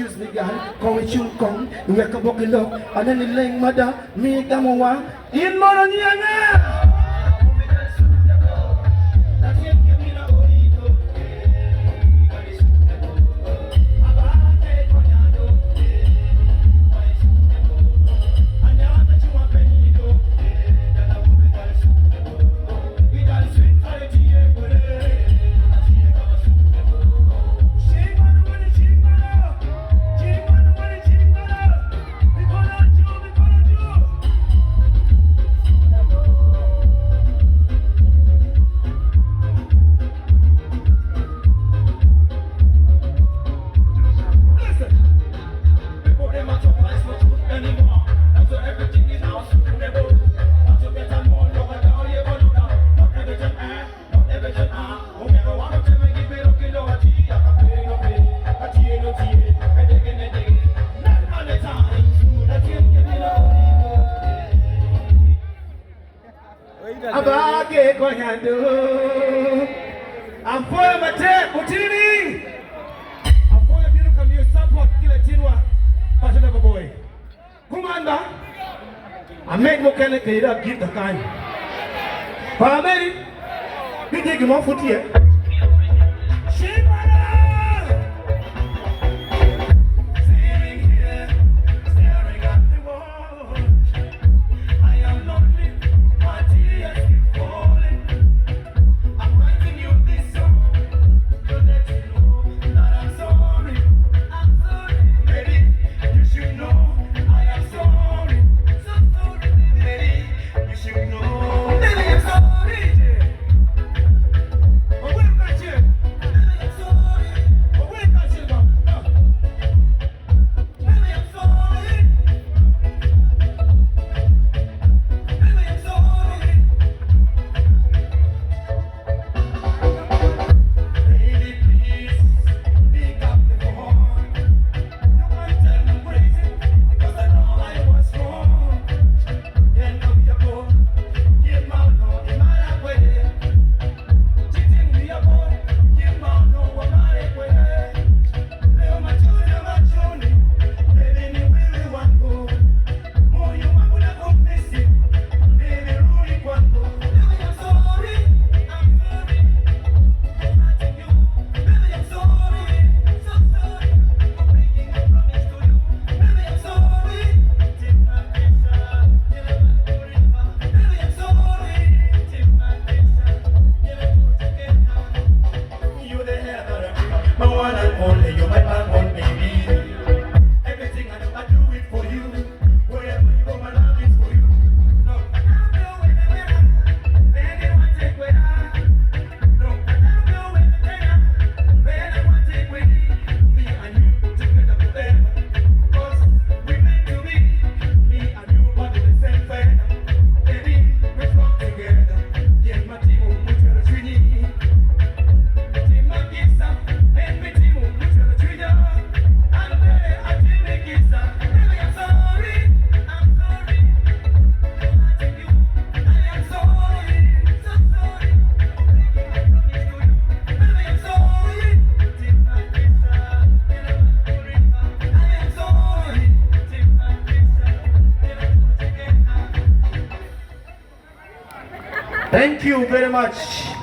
excuse me, girl. Come with you, come. You wake up, buckle up. And then the leg mother, me, come on. In more than Abake Koyando, I'm for my tech, Putini. I'm for you to come here, support Kilatinwa, Passionate boy. Commander, I make no kind of data, give the kind. Family, we take him off foot here. Thank you very much.